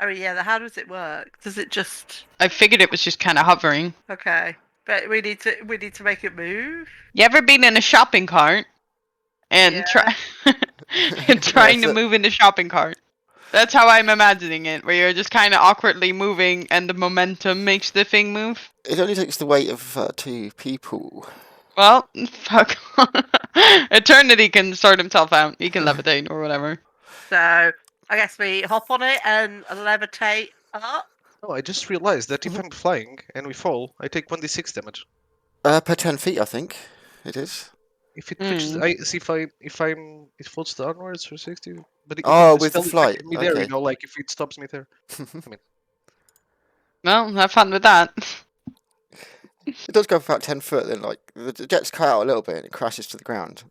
Oh yeah, how does it work? Does it just I figured it was just kind of hovering. okay? But we need to make it move. You ever been in a shopping cart and Yeah. and Yeah, trying to move in the shopping cart? That's how I'm imagining it, where you're just kind of awkwardly moving and the momentum makes the thing move. it only takes the weight of 2 people. Well, fuck. Eternity can sort himself out. He can levitate or whatever. So I guess we hop on it and levitate up. No, I just realized that if I'm flying and we fall, I take 1d6 damage. Per 10 feet, I think it is. If it reaches, I see if I'm it floats downwards for 60, but it Oh, can with the still flight, affect me there. okay. You know, like if it stops me there. Well, have fun with that. It does go for about 10 foot, then like the jets cut out a little bit and it crashes to the ground.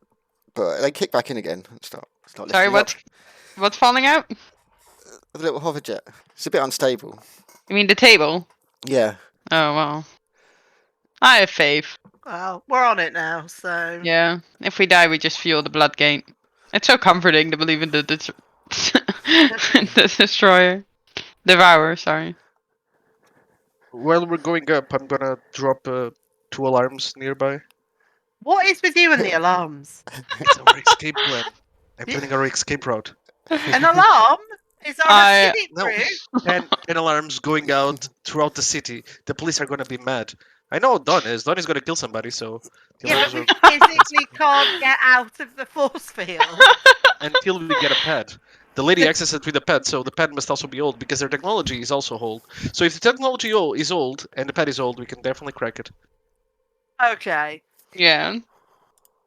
But they kick back in again and start Sorry, lifting up. what's falling out? The little hover jet. It's a bit unstable. You mean the table? Yeah. Oh well. I have faith. Well, we're on it now, so Yeah. If we die, we just fuel the blood gate. It's so comforting to believe in the the destroyer, devourer. Sorry. While we're going up, I'm gonna drop 2 alarms nearby. What is with you and the alarms? It's our escape plan. I'm planning our escape route. An alarm? Is our I- city No. through? 10 alarms going out throughout the city. The police are gonna be mad. I know what Don is. Don is gonna kill somebody, so the Yeah, alarms but are we physically can't get out of the force field. until we get a pad. The lady accesses it with a pad, so the pad must also be old because their technology is also old. So if the technology is old and the pad is old, we can definitely crack it. Okay. Yeah.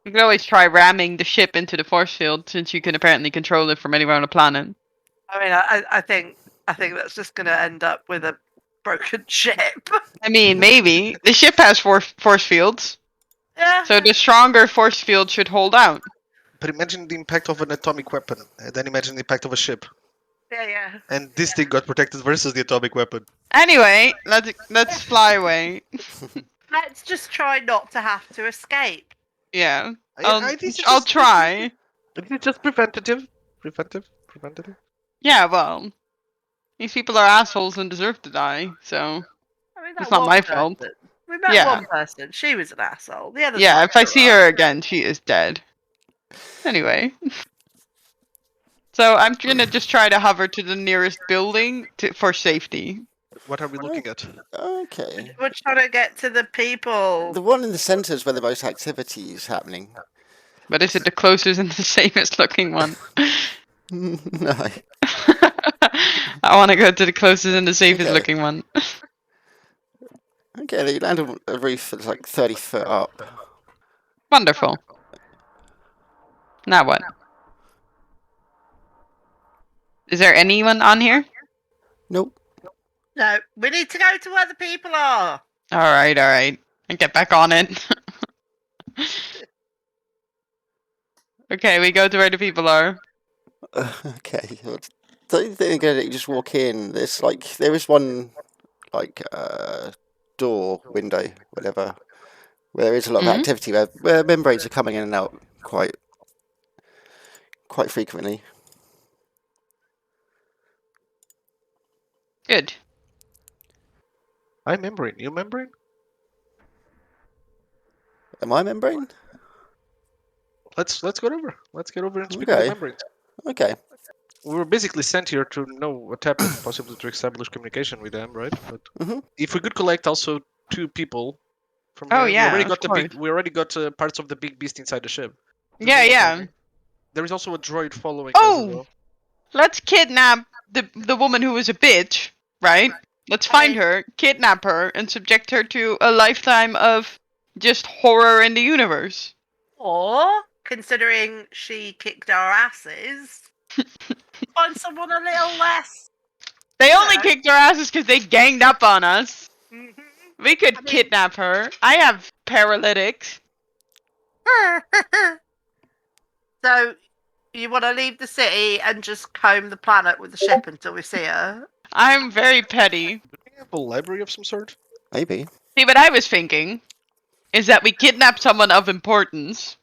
You could always try ramming the ship into the force field, since you can apparently control it from anywhere on the planet. I mean, I think that's just going to end up with a broken ship. I mean, maybe the ship has force fields, Yeah. so the stronger force field should hold out. But imagine the impact of an atomic weapon, and then imagine the impact of a ship. Yeah. And this thing got protected versus the atomic weapon. Anyway, let's fly away. Let's just try not to have to escape. Yeah, This is I'll just- try. This is just preventative. Preventative. Yeah, well, these people are assholes and deserve to die, so I mean, it's that not one my person. fault. We met Yeah. one person. She was an asshole. The other. Yeah, if I see her again, she is dead. Anyway. So I'm gonna just try to hover to the nearest building for safety. What are we looking at? Okay. We're trying to get to the people. The one in the centre is where the most activity is happening. But is it the closest and the safest looking one? No. I want to go to the closest and the safest Okay. looking one. Okay, you land on a roof that's like 30 foot up. Wonderful. Now what? Is there anyone on here? Nope. No, we need to go to where the people are. Alright. And get back on it. Okay, we go to where the people are. Okay. Don't think that you just walk in. There's like there is one like door, window, whatever, where there is a lot of activity where membranes are coming in and out quite frequently. Good. I'm membrane. You membrane? Am I membrane? Let's get over. Let's get over and speak Okay. with the membranes. Okay. We were basically sent here to know what happened, possibly to establish communication with them, right? But if we could collect also 2 people from Oh, here, yeah, we already of got course. we already got parts of the big beast inside the ship. Yeah. There is also a droid following us Oh! as well. Let's kidnap the woman who was a bitch, right? Let's find her, kidnap her, and subject her to a lifetime of just horror in the universe. Or, considering she kicked our asses, find someone a little less. They only No. kicked our asses because they ganged up on us. We could I mean- kidnap her. I have paralytics. So, you want to leave the city and just comb the planet with the ship until we see her? I'm very petty. Do we have a library of some sort? Maybe. See, what I was thinking is that we kidnap someone of importance,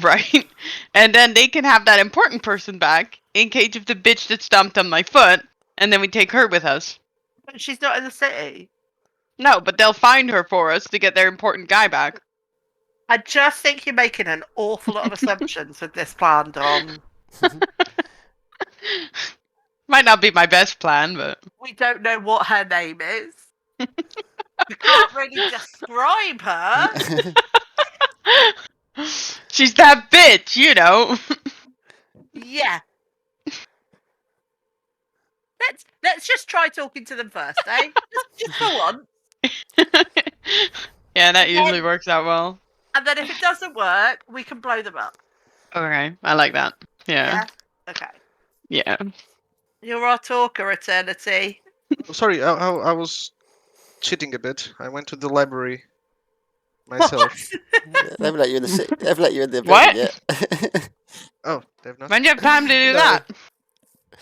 right? And then they can have that important person back in case of the bitch that stomped on my foot. and then we take her with us. But she's not in the city. No, but they'll find her for us to get their important guy back. I just think you're making an awful lot of assumptions with this plan, Dom. Might not be my best plan, but We don't know what her name is. We can't really describe her. she's that bitch, you know. Yeah. Let's just try talking to them first, eh? Just for once. Yeah, that And usually then- works out well. And then if it doesn't work, we can blow them up. Okay, I like that. Yeah. Okay. Yeah. You're our talker, Eternity. Oh, sorry, I was cheating a bit. I went to the library myself. They haven't let you in the city. They haven't let you in the What? building yet. Oh, they have not. When do you have time to do No. that?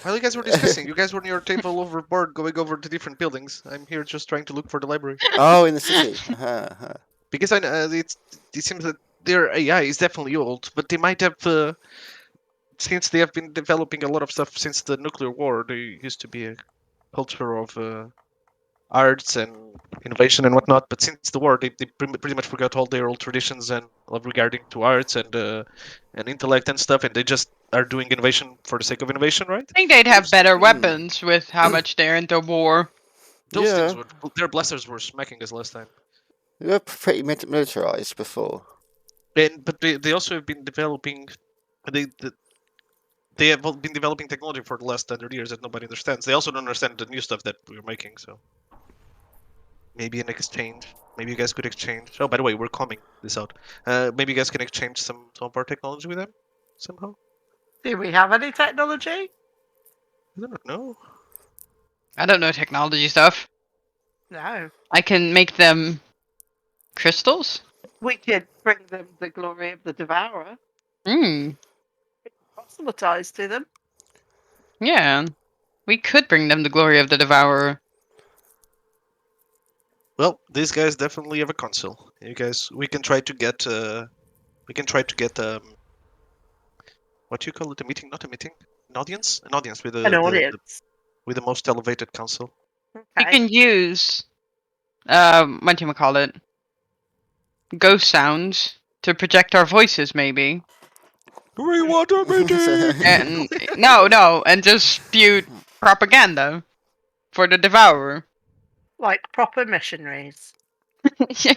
While you guys were discussing, you guys were on your table overboard going over to different buildings. I'm here just trying to look for the library. Oh, in the city. Because it seems that their AI is definitely old, but they might have, since they have been developing a lot of stuff since the nuclear war, there used to be a culture of arts and innovation and whatnot, but since the war, they pretty much forgot all their old traditions and regarding to arts and intellect and stuff, and they just are doing innovation for the sake of innovation, right? I think they'd have better Hmm. weapons with how much they're into war. Those Yeah. things were, their blasters were smacking us last time. They were pretty militarized before. But they also have been developing, they have been developing technology for the last 100 years that nobody understands. They also don't understand the new stuff that we're making, so maybe an exchange. Maybe you guys could exchange. Oh, by the way, we're coming this out. Maybe you guys can exchange some of our technology with them somehow. Do we have any technology? I don't know. I don't know technology stuff. No. I can make them crystals? We could bring them the glory of the Devourer. Hmm. Proselytize to them. Yeah. We could bring them the glory of the Devourer. Well, these guys definitely have a console. You guys, we can try to get what do you call it? A meeting? Not a meeting. An audience with An audience. with the most elevated council. We Okay. can use what do you call it? Ghost sounds to project our voices, maybe. We want a meeting. And no, and just spew propaganda for the Devourer. Like proper missionaries. Yes.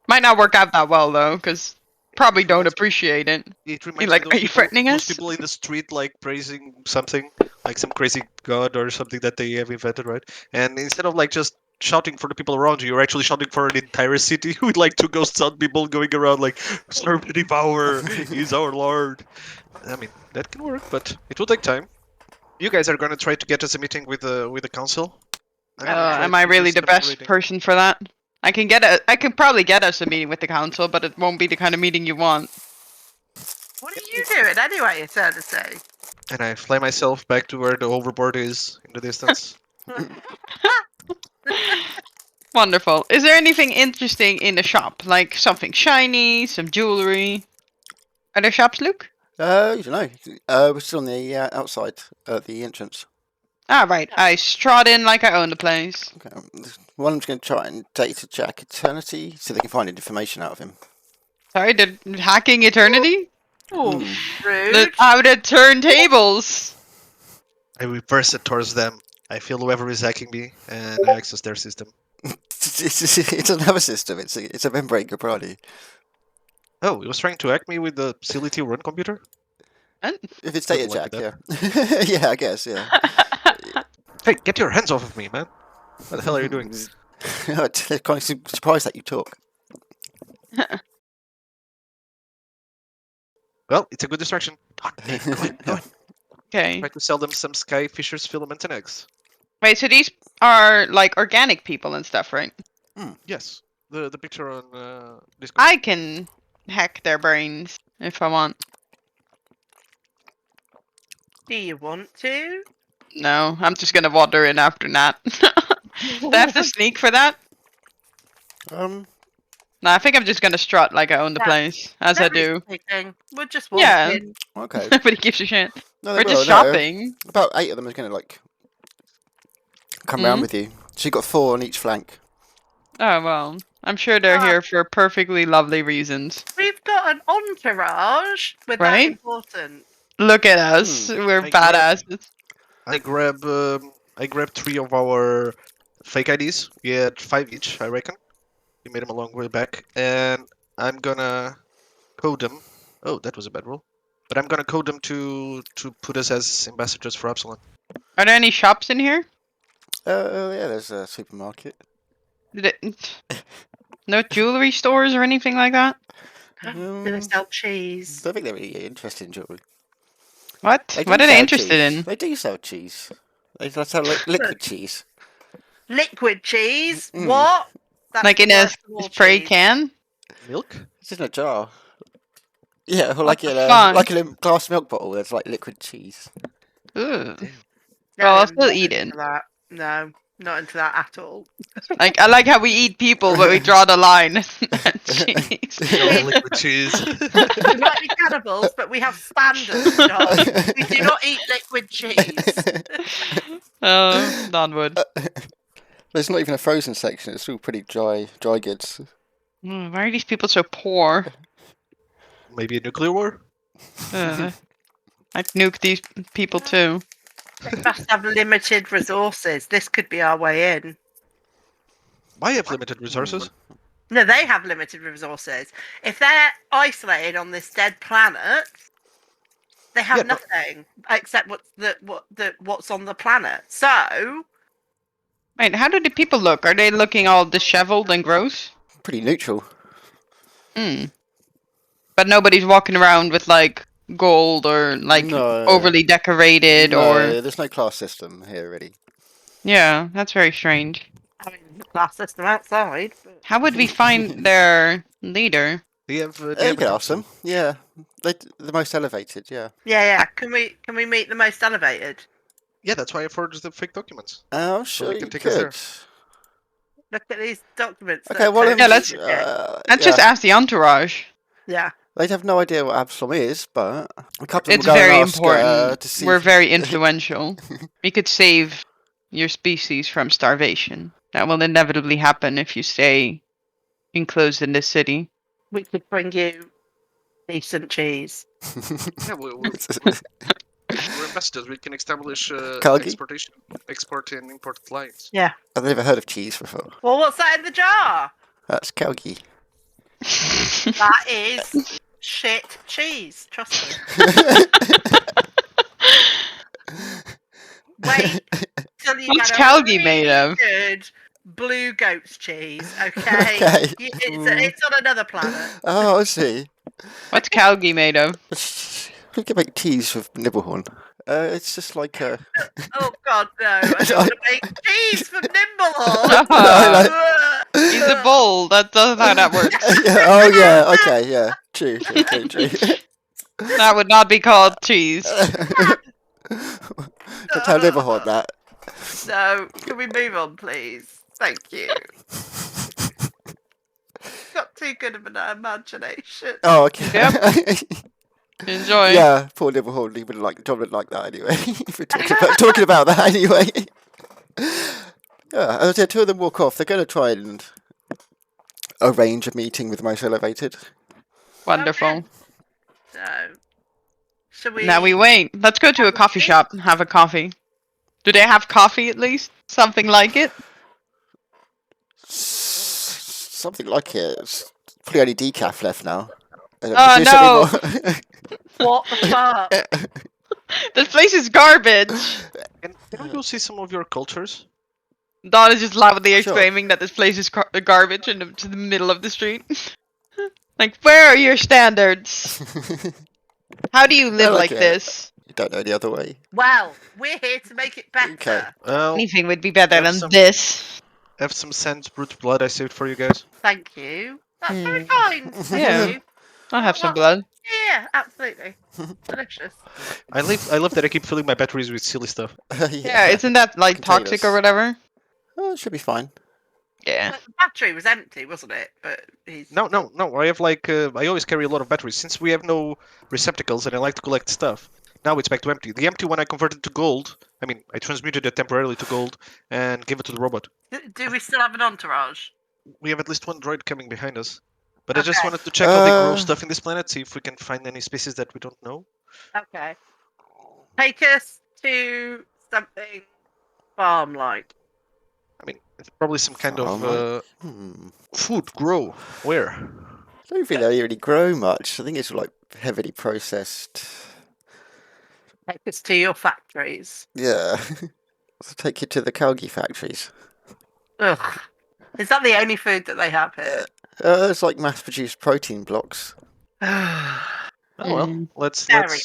Might not work out that well though, because probably don't appreciate it. It reminds like, me of are you threatening those us? people in the street like praising something, like some crazy god or something that they have invented, right? And instead of like just shouting for the people around you, you're actually shouting for an entire city with like two ghost sound people going around like, "Serve the devourer, he's our lord." I mean, that can work, but it will take time. You guys are gonna try to get us a meeting with the council. I'm gonna try Am I to do really the some best rating. person for that? I can probably get us a meeting with the council, but it won't be the kind of meeting you want. What are you doing anyway, Eternity? And I fly myself back to where the hoverboard is in the distance. Wonderful. Is there anything interesting in the shop? Like something shiny, some jewelry? Are there shops, Luke? You don't know. We're still on the outside the entrance. Ah, right. I strode in like I own the place. Okay. One of them's going to try and data Jack Eternity, so they can find information out of him. Sorry, the hacking eternity? Oh, The rude. out of turntables. I reverse it towards them. I feel whoever is hacking me, and I access their system. It doesn't have a system. It's a membrane Caprati. Oh, he was trying to hack me with the CLT run computer? If it's Good data luck Jack, with yeah. Yeah, I guess, yeah. Hey, get your hands off of me, man! What the hell are you doing? I'm kind of surprised that you talk. Well, it's a good distraction. Hey, go on, go on. Okay. Try to sell them some Sky Fisher's filament and eggs. Wait, so these are like organic people and stuff, right? Yes, the picture on Discord. I can hack their brains if I want. Do you want to? No, I'm just gonna wander in after Nat. Do I have to sneak for that? Um, No, I think I'm just gonna strut like I own the Yeah. place, as I do. Nobody's speaking. We're just walking. Yeah. okay. Nobody gives a shit. No, We're they just will, no. shopping. About 8 of them is going to like come round with you. So you got 4 on each flank. Oh, well. I'm sure they're here for perfectly lovely reasons. We've got an entourage with that Right? important. Look at us. We're I grab- badasses. I grabbed 3 of our fake IDs. We had 5 each, I reckon. We made them a long way back, and I'm gonna code them. Oh, that was a bad roll. But I'm gonna code them to put us as ambassadors for Absalon. Are there any shops in here? Yeah, there's a supermarket. No jewelry stores or anything like that? Do they sell cheese? I don't think they're really interested in jewellery. What? They What do are they sell interested cheese. in? They do sell cheese. They sell liquid cheese. Liquid cheese? Mm. What? That's Like the in a worst of all spray cheese. can? Milk? It's in a jar. Yeah, or What like the in a fuck? glass milk bottle. There's like liquid cheese. Ugh. Damn. Well, I'll I'm still not eat into it. that. No, not into that at all. Like, I like how we eat people, but we draw the line at cheese. No liquid cheese. We might be cannibals, but we have standards, John. We do not eat liquid cheese. Oh, Donwood. There's not even a frozen section. It's all pretty dry goods. Why are these people so poor? Maybe a nuclear war? I'd nuke these people too. They must have limited resources. This could be our way in. I have limited resources. No, they have limited resources. If they're isolated on this dead planet, they have Yeah, but- nothing except what's on the planet. So Wait, how do the people look? Are they looking all disheveled and gross? Pretty neutral. Hmm. But nobody's walking around with like gold or like No. overly decorated No, or there's no class system here, really. yeah, that's very strange. I mean, the class system outside. But... How would we find their leader? They have. You They have a can ask council. them. Yeah, the most elevated. Yeah. Yeah. Can we meet the most elevated? Yeah, that's why I forged the fake documents. I'm So sure they you can take us there. could. Look at these documents. Okay, well, Yeah, let's- Let's just ask the entourage. Yeah. They'd have no idea what Absalom is, but a couple of It's them will go very and ask, important. to see. We're very influential. We could save your species from starvation. That will inevitably happen if you stay enclosed in this city. We could bring you decent cheese. Yeah, we're ambassadors. We can establish Khalgee? export and import lines. I've never heard of cheese before. Well, what's that in the jar? That's Khalgee. That is shit cheese. Trust me. Wait till you What's get a Khalgee made really of? good blue goat's cheese. Okay. Okay. It's on another planet. Oh, I see. What's Khalgee made of? We can make cheese with Nibblehorn. It's just like a. Oh God, no! I don't want to make cheese from Nimblehorn. He's a bull. That's how that works. Yeah, oh yeah. Okay. Yeah. True. That would not be called cheese. Don't tell Nibblehorn that. So, can we move on, please? Thank you. Got too good of an imagination. Oh, okay. Enjoy. Yeah, poor Nibblehorn. He wouldn't like. John wouldn't like that anyway. If we're talking about that anyway. Yeah, as 2 of them walk off, they're going to try and arrange a meeting with the most elevated. Wonderful. So, shall we? Now we wait. Let's go to a coffee shop and have a coffee. Do they have coffee at least? Something like it? Something like it. It's probably only decaf left now. They don't Oh, produce anymore. What the fuck? This place is garbage. Can we go see some of your cultures? Dawn is just loudly Sure. exclaiming that this place is garbage in to the middle of the street. Like, where are your standards? How do you live like it. this? You don't know the other way. Well, we're here to make it better. Okay. Well, Anything would be better Have than some- this. have some sand brute blood I saved for you guys. Thank you. That's very kind. Yeah. Thank you. I'll have some blood. Yeah, absolutely. Delicious. I love that I keep filling my batteries with silly stuff. Yeah, isn't that like toxic or Containers. whatever? Oh, it should be fine. Yeah. But the battery was empty, wasn't it? But he's No. I have I always carry a lot of batteries since we have no receptacles and I like to collect stuff. Now it's back to empty. The empty one I converted to gold. I mean, I transmuted it temporarily to gold and gave it to the robot. Do we still have an entourage? We have at least one droid coming behind us. But I just Okay. wanted to check how they grow stuff in this planet, see if we can find any species that we don't know. Okay. Take us to something farm-like. I mean, it's probably some kind of Farm-like? food grow. Where? I don't think they really grow much. I think it's like heavily processed. Take us to your factories. Yeah. I'll take you to the Khalgee factories. Ugh. Is that the only food that they have here? It's like mass-produced protein blocks. Oh well, let's Very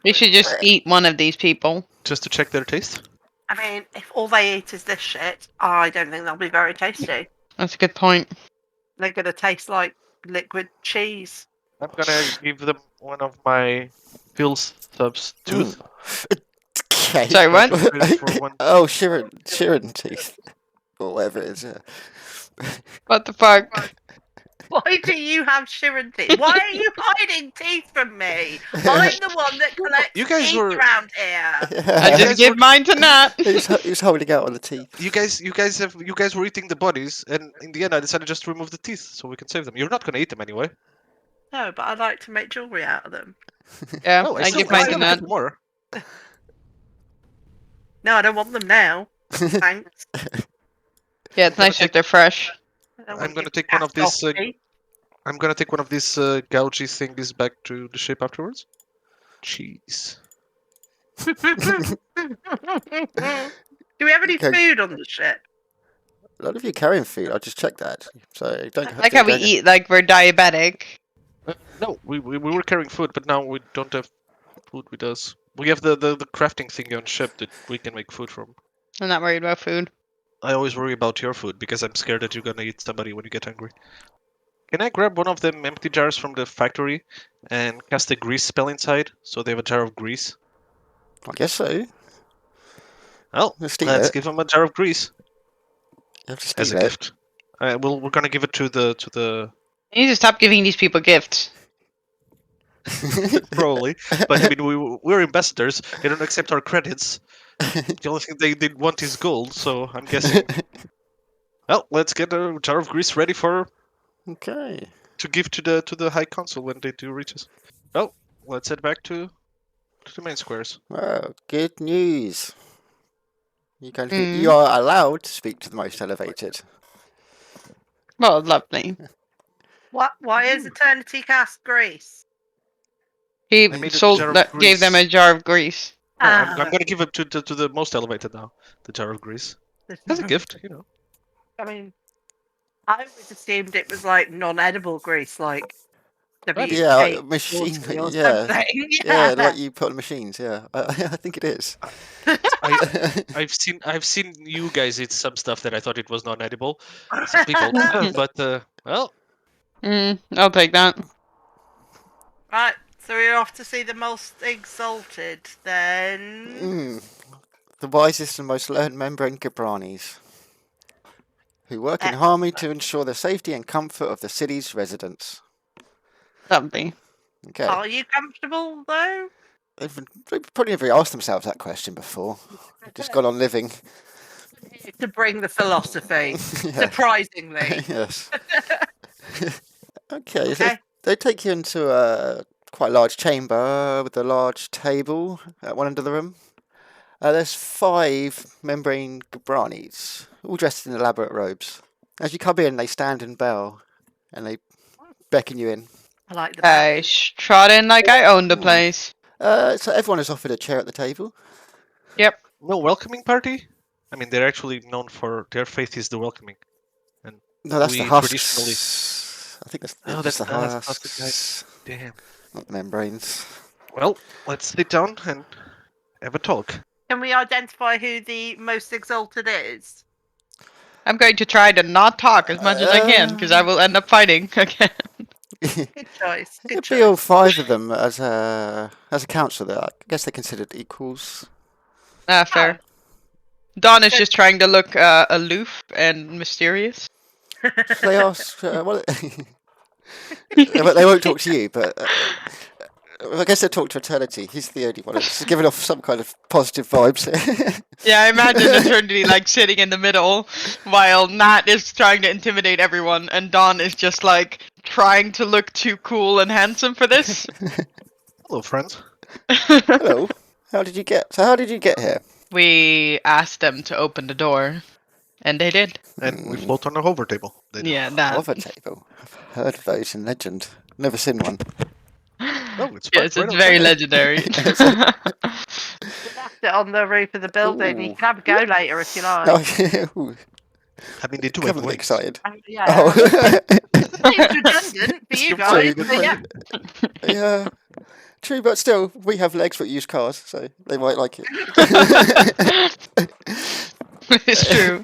We should just eat one of these people. just to check their taste. I mean, if all they eat is this shit, I don't think they'll be very tasty. That's a good point. They're going to taste like liquid cheese. I'm gonna give them one of my pills subs tooth. Okay. Sorry, what? For one. Oh, Sheeran teeth. Or whatever it is, yeah. What the fuck? Why do you have Sheeran teeth? Why are you hiding teeth from me? I'm the one that collects You guys teeth were- around here. I just give mine to Nat. He was holding out on the teeth. You guys were eating the bodies, and in the end, I decided just to remove the teeth so we can save them. You're not gonna eat them anyway. No, but I like to make jewellery out of them. Yeah, No, I give mine to Nat. more. No, I don't want them now. Thanks. Yeah, it's nice if they're fresh. I don't I'm want gonna your take one of cast these. off teeth. I'm gonna take one of these gougy thingies back to the ship afterwards. Cheese. Do we have any Okay. food on the ship? A lot of you carrying food. I just checked that. So don't. Like how we eat like we're diabetic. No, we were carrying food, but now we don't have food with us. We have the crafting thingy on ship that we can make food from. I'm not worried about food. I always worry about your food because I'm scared that you're gonna eat somebody when you get hungry. Can I grab one of them empty jars from the factory and cast a grease spell inside so they have a jar of grease? I guess so. Well, Let's steal let's it. give them a jar of grease You have to as a steal it. gift. We're gonna give it to the You need to stop giving these people gifts. probably, but I mean we're ambassadors. They don't accept our credits. The only thing they want is gold, so I'm guessing. Well, let's get a jar of grease ready Okay. to give to the High Council when they do reach us. Well, let's head back to the main squares. Well, good news. You are allowed to speak to the most elevated. Well, lovely. Why is Eternity cast grease? He I made a sold jar of that, gave them a grease. jar of grease. No, I'm gonna give it to the most elevated now. The jar of grease as a gift, you know. I mean, I always assumed it was like non-edible grease, like Yeah, WK machine. 40 or Yeah. something. Yeah, like you put on machines. Yeah, I think it is. I've seen you guys eat some stuff that I thought it was non-edible. Some people, but well, I'll take that. Right, so we're off to see the most exalted then. The wisest and most learned membrane Gabranis, who work in harmony to ensure the safety and comfort of the city's residents. Lovely. Okay. Are you comfortable though? They've probably never asked themselves that question before. They've just gone on living. To bring the philosophy, Yeah. surprisingly. Yes. Okay, so Okay. they take you into a quite large chamber with a large table at one end of the room. There's 5 membrane Gabranis, all dressed in elaborate robes. As you come in, they stand and bow, and they beckon you in. I like the I trot in like I own the place. So everyone is offered a chair at the table. Yep. no welcoming party. I mean, they're actually known for their faith is the welcoming. And No, that's the we husks. I think that's Oh, just the that's the husks, damn. not the membranes. Well, let's sit down and have a talk. Can we identify who the most exalted is? I'm going to try to not talk as much as I can, because I will end up fighting again. Good choice. Good It'd choice. be all 5 of them as a council. I guess they're considered equals. Fair. Dawn is just trying to look aloof and mysterious. They ask, well, they won't talk to you, but I guess they talk to eternity. He's the only one that's giving off some kind of positive vibes. Yeah, I imagine Eternity like sitting in the middle while Nat is trying to intimidate everyone and Don is just like trying to look too cool and handsome for this. Hello, friends. Hello. How did you get here? We asked them to open the door, and they did. And we float on a hover table. They do. Yeah, that. Hover table. I've heard of those in legend. Never seen one. Oh, it's Yes, right it's outside. very legendary. We left it on the roof of the building. You Ooh. can have a go later if you like. Oh, yeah. Ooh, I mean, they do come have on, wings. excited. Yeah. Oh. It's redundant for you guys. Good But yeah. Yeah. True, but still, we have legs but use cars, so they might like it. It's true.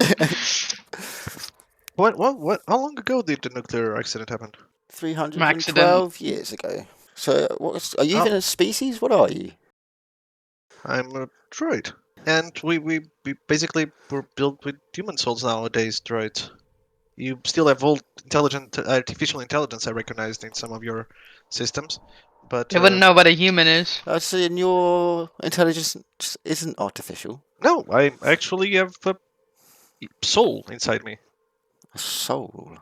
What? How long ago did the nuclear accident happen? 312 years ago. So, are you even a species? What are you? I'm a droid. And we basically were built with human souls nowadays, droids. You still have old artificial intelligence I recognized in some of your systems, but They wouldn't know what a human is. I see, and your intelligence isn't artificial. no, I actually have a soul inside me. A soul.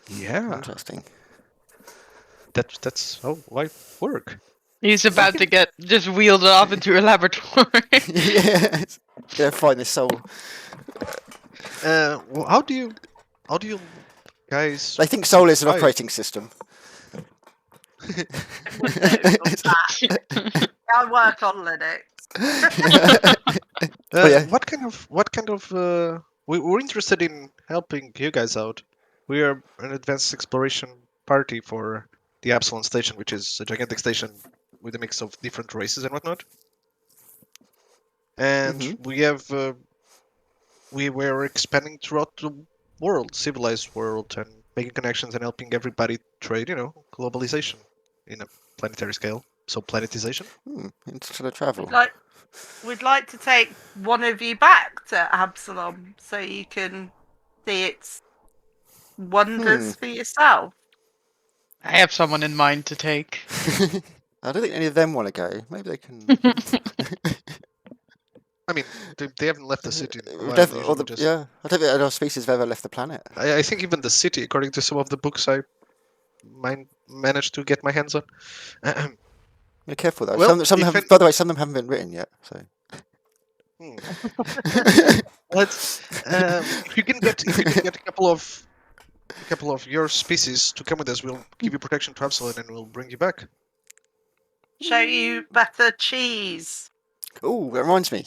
Yeah, Interesting. that's how I work. He's about to get just wheeled off into a laboratory. Yes. Go find this soul. Well, how do you guys? They think soul is an survive? operating system. I work on Linux. Oh, yeah. What kind of we're interested in helping you guys out. We are an advanced exploration party for the Absalon station, which is a gigantic station with a mix of different races and whatnot. And we were expanding throughout the world, civilized world, and making connections and helping everybody trade, globalization in a planetary scale. So planetization. Instead of travel. We'd like to take one of you back to Absalom so you can see its wonders for yourself. I have someone in mind to take. I don't think any of them want to go. Maybe they can. I mean, they haven't left the city. In a while, Yeah, I don't think our species have ever left the planet. I think even the city, according to some of the books I managed to get my hands on. Be careful though. Well, some of them by the way, some of them haven't been written yet. So. Let's. If you can get a couple of your species to come with us, we'll give you protection to Absalon and we'll bring you back. Show you better cheese. Oh, that reminds me.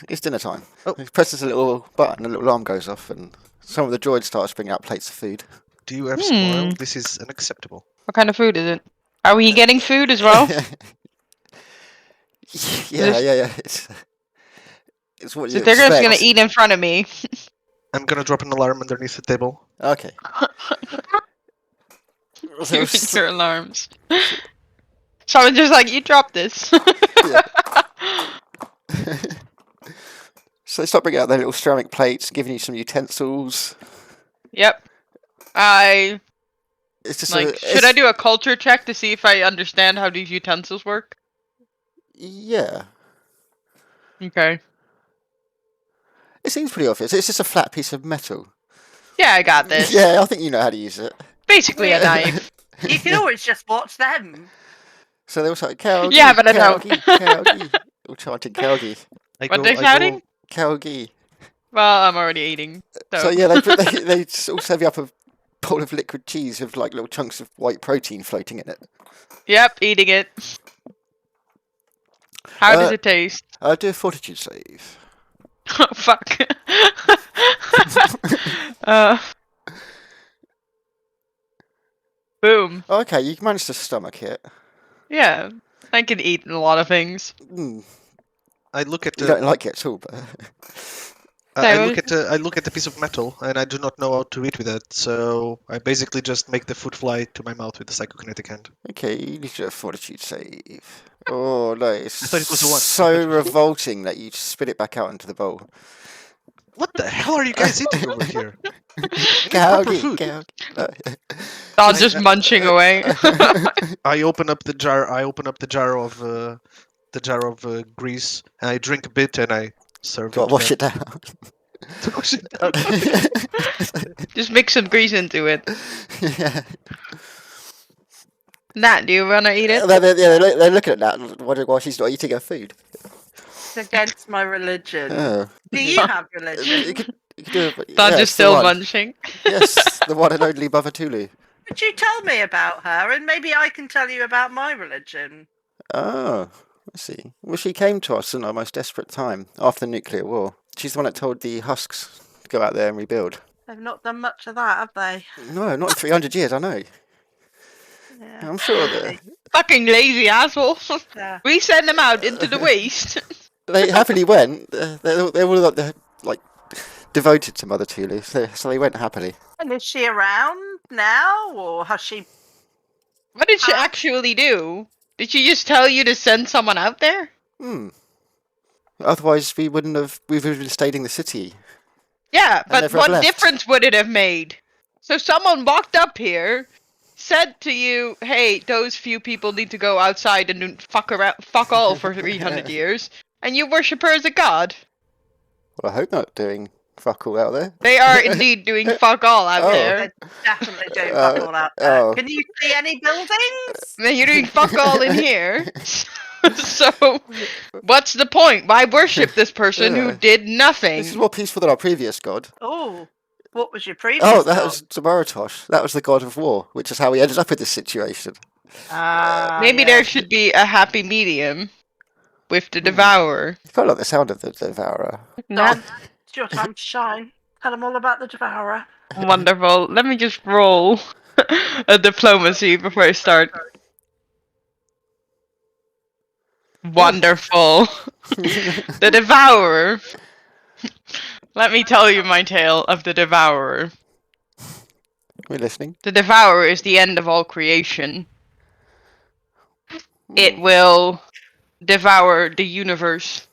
It's dinner time. Oh. He presses a little button, a little alarm goes off, and some of the droids start bringing out plates of food. Do you have spoiled? This is unacceptable. What kind of food is it? Are we getting food as well? Yeah. It's what you So they're just expect. gonna eat in front of me. I'm gonna drop an alarm underneath the table. Okay. You and your alarms. Someone's just like, you dropped this. So they start bringing out their little ceramic plates, giving you some utensils. Yep. It's just should I do a culture check to see if I understand how these utensils work? Yeah. Okay. It seems pretty obvious. It's just a flat piece of metal. Yeah, I got this. Yeah, I think you know how to use it. Basically a knife. You can always just watch them. So they all shout, Khalgee, Yeah, but I don't. Khalgee. All chanting Khalgee. What they're shouting? Khalgee. Well, I'm already eating. So yeah, they all serve you up a bowl of liquid cheese with like little chunks of white protein floating in it. Yep, eating it. How does it taste? I'll do a fortitude save. Oh, fuck. Boom. Okay, you managed to stomach it. Yeah, I can eat a lot of things. I look at You don't like it at all, but I look at the piece of metal and I do not know how to eat with it, so I basically just make the food fly to my mouth with the psychokinetic hand. okay, you need to do a fortitude save. Oh no, it's I thought it was a 1. so revolting that you spit it back out into the bowl. What the hell are you guys eating over here? I need proper Khalgee, food. Khalgee. Don just munching away. I open up the jar. I open up the jar of grease, and I drink a bit, and I serve Got it to wash to it down. them. Wash it down. Just mix some grease into it. Yeah. Nat, do you wanna eat it? They're looking at that and wondering why she's not eating her food. It's against my religion. Oh. Do you have You religion? could do it. Don Yeah, just it's the still one. munching. Yes, the one and only Mother Tulu. Could you tell me about her, and maybe I can tell you about my religion? Oh, I see. Well, she came to us in our most desperate time, after the nuclear war. She's the one that told the husks to go out there and rebuild. They've not done much of that, have they? No, not in 300 years, I know. Yeah. I'm sure that Fucking lazy assholes. Yeah. We send them out into the waste. they happily went. They were like devoted to Mother Tulu, so they went happily. And is she around now, or has she? What did she actually do? Did she just tell you to send someone out there? Otherwise, we would have been staying in the city. Yeah, but never have what left. difference would it have made? So someone walked up here, said to you, "Hey, those few people need to go outside and do fuck all for 300 years," and you worship her as a god. Well, I hope not doing fuck all out there. They are indeed doing fuck all out Oh. there. They're definitely doing fuck all out there. oh. Can you see any buildings? Man, you're doing fuck all in here. So, what's the point? Why worship this person who Yeah. did This is nothing? more peaceful than our previous god. Oh, what was your previous? Oh, that god? was Tamaratosh. That was the god of war, which is how we ended up in this situation. Maybe yeah. there should be a happy medium with the Devourer. I quite like the sound of the Devourer. Don, it's your time to shine. Tell them all about the Devourer. Wonderful. Let me just roll a diplomacy before I start. Wonderful. The Devourer. Let me tell you my tale of the Devourer. We're listening. The Devourer is the end of all creation. It will devour the universe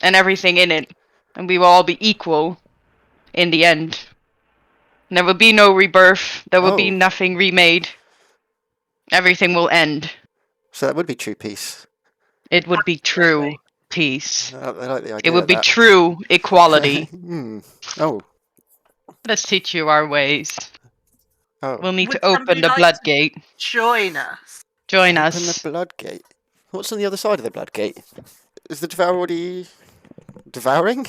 and everything in it, and we will all be equal in the end. And there will be no rebirth, there will be Oh. nothing remade. Everything will end. So that would be true peace. It would be true peace. I like the idea. It would of be that. true equality. Oh. Let's teach you our ways. Oh. We'll need Would to open somebody the like blood to- gate. Join us. Join Open us. the blood gate. What's on the other side of the blood gate? Is the Devourer already devouring?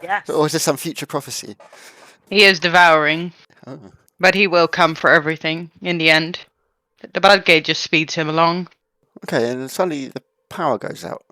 Yes. Or is this some future prophecy? He is devouring, Oh. but he will come for everything in the end. The blood gate just speeds him along. Okay, and suddenly the power goes out.